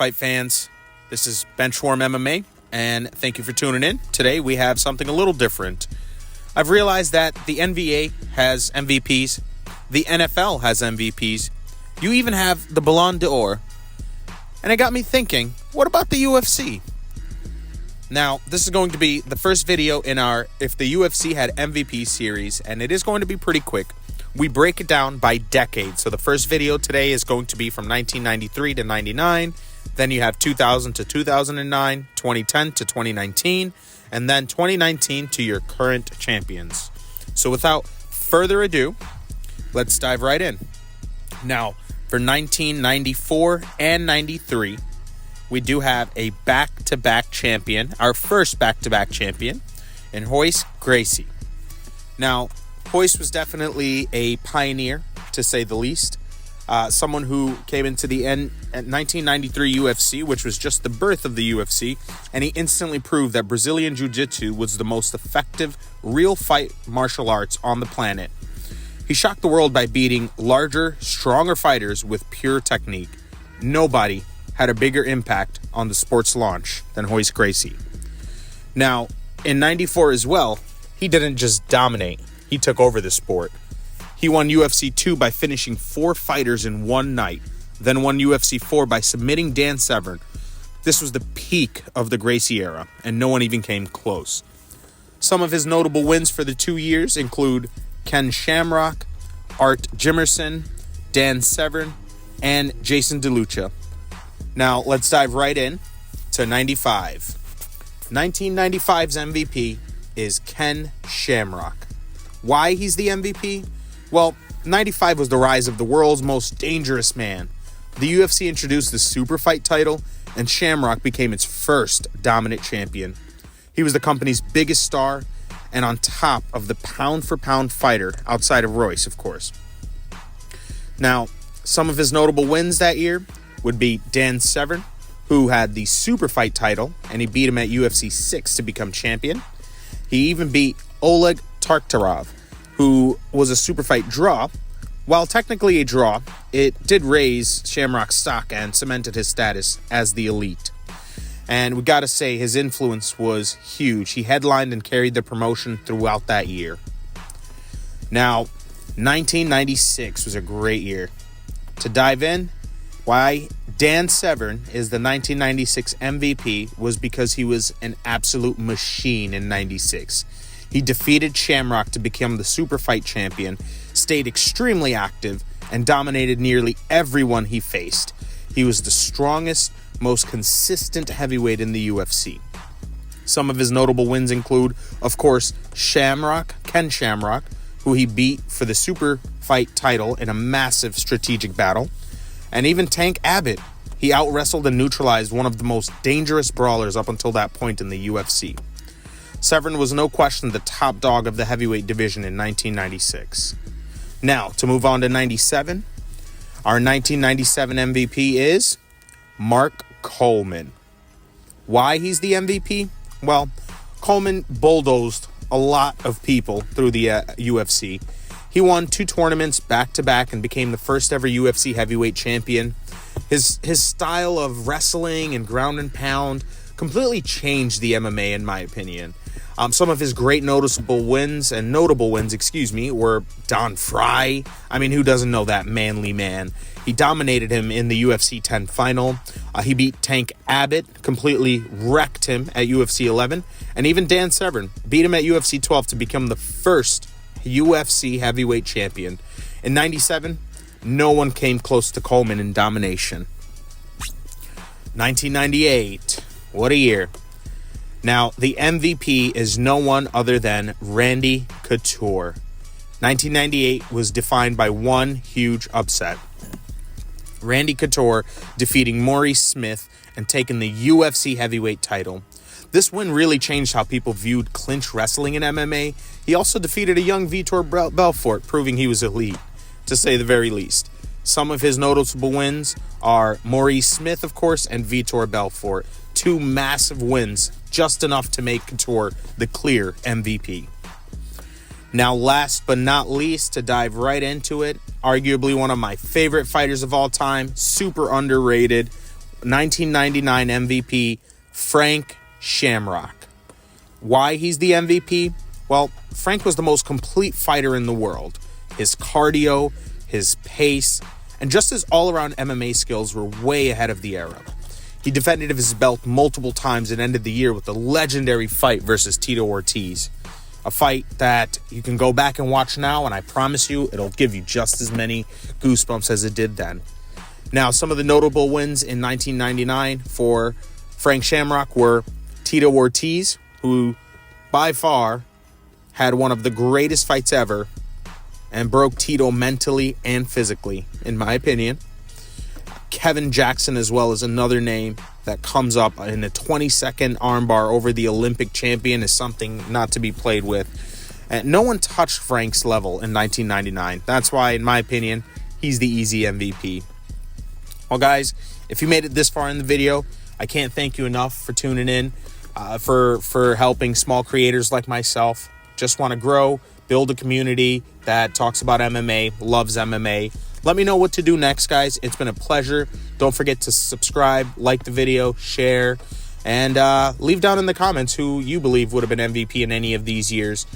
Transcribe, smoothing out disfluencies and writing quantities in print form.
Fight fans, this is BenchwarmedMMA, and thank you for tuning in. Today we have something a little different. I've realized that the NBA has MVPs, the NFL has MVPs, you even have the Ballon d'Or, and it got me thinking, what about the UFC? Now, this is going to be the first video in our If the UFC Had MVP series, and it is going to be pretty quick. We break it down by decade. So the first video today is going to be from 1993 to 99. Then you have 2000 to 2009, 2010 to 2019, and then 2019 to your current champions. So without further ado, let's dive right in. Now, for 1994 and 93, we do have a back-to-back champion, our first back-to-back champion, in Royce Gracie. Now, Royce was definitely a pioneer, to say the least. Someone who came into the end at 1993 UFC, which was just the birth of the UFC, and he instantly proved that Brazilian Jiu-Jitsu was the most effective real fight martial arts on the planet. He shocked the world by beating larger, stronger fighters with pure technique. Nobody had a bigger impact on the sport's launch than Royce Gracie. Now, in 94 as well, he didn't just dominate, he took over the sport. He won UFC 2 by finishing 4 fighters in one night, then won UFC 4 by submitting Dan Severn. This was the peak of the Gracie era, and no one even came close. Some of his notable wins for the 2 years include Ken Shamrock, Art Jimerson, Dan Severn, and Jason DeLucia. Now, let's dive right in to 95. 1995's MVP is Ken Shamrock. Why he's the MVP? Well, 95 was the rise of the world's most dangerous man. The UFC introduced the super fight title, and Shamrock became its first dominant champion. He was the company's biggest star, and on top of the pound-for-pound fighter, outside of Royce, of course. Now, some of his notable wins that year would be Dan Severn, who had the super fight title, and he beat him at UFC 6 to become champion. He even beat Oleg Taktarov, who was a super fight draw. While technically a draw, it did raise Shamrock's stock and cemented his status as the elite. And we gotta say, his influence was huge. He headlined and carried the promotion throughout that year. Now, 1996 was a great year. To dive in, why Dan Severn is the 1996 MVP was because he was an absolute machine in 96. He defeated Shamrock to become the super fight champion, stayed extremely active, and dominated nearly everyone he faced. He was the strongest, most consistent heavyweight in the UFC. Some of his notable wins include, of course, Ken Shamrock, who he beat for the super fight title in a massive strategic battle, and even Tank Abbott. He out-wrestled and neutralized one of the most dangerous brawlers up until that point in the UFC. Severn was no question the top dog of the heavyweight division in 1996. Now, to move on to 97, our 1997 MVP is Mark Coleman. Why he's the MVP? Well, Coleman bulldozed a lot of people through the UFC. He won 2 tournaments back-to-back and became the first ever UFC heavyweight champion. His style of wrestling and ground and pound completely changed the MMA, in my opinion. Some of his great notable wins, were Don Fry. I mean, who doesn't know that manly man? He dominated him in the UFC 10 final. He beat Tank Abbott, completely wrecked him at UFC 11. And even Dan Severn beat him at UFC 12 to become the first UFC heavyweight champion. In 97, no one came close to Coleman in domination. 1998, what a year. Now, the MVP is no one other than Randy Couture. 1998 was defined by one huge upset. Randy Couture defeating Maurice Smith and taking the UFC heavyweight title. This win really changed how people viewed clinch wrestling in MMA. He also defeated a young Vitor Belfort, proving he was elite, to say the very least. Some of his noticeable wins are Maurice Smith, of course, and Vitor Belfort. 2 massive wins, just enough to make Couture the clear MVP. Now, last but not least, to dive right into it, arguably one of my favorite fighters of all time, super underrated, 1999 MVP Frank Shamrock. Why he's the MVP? Well, Frank was the most complete fighter in the world. His cardio, his pace, and just his all-around MMA skills were way ahead of the era. He defended his belt multiple times and ended the year with a legendary fight versus Tito Ortiz. A fight that you can go back and watch now, and I promise you it'll give you just as many goosebumps as it did then. Now, some of the notable wins in 1999 for Frank Shamrock were Tito Ortiz, who by far had one of the greatest fights ever and broke Tito mentally and physically, in my opinion. Kevin Jackson as well is another name that comes up in a 20-second armbar over the Olympic champion is something not to be played with. And no one touched Frank's level in 1999. That's why, in my opinion, he's the easy MVP. Well, guys, if you made it this far in the video, I can't thank you enough for tuning in, for helping small creators like myself. Just want to grow, build a community that talks about MMA, loves MMA. Let me know what to do next, guys. It's been a pleasure. Don't forget to subscribe, like the video, share, and leave down in the comments who you believe would have been MVP in any of these years.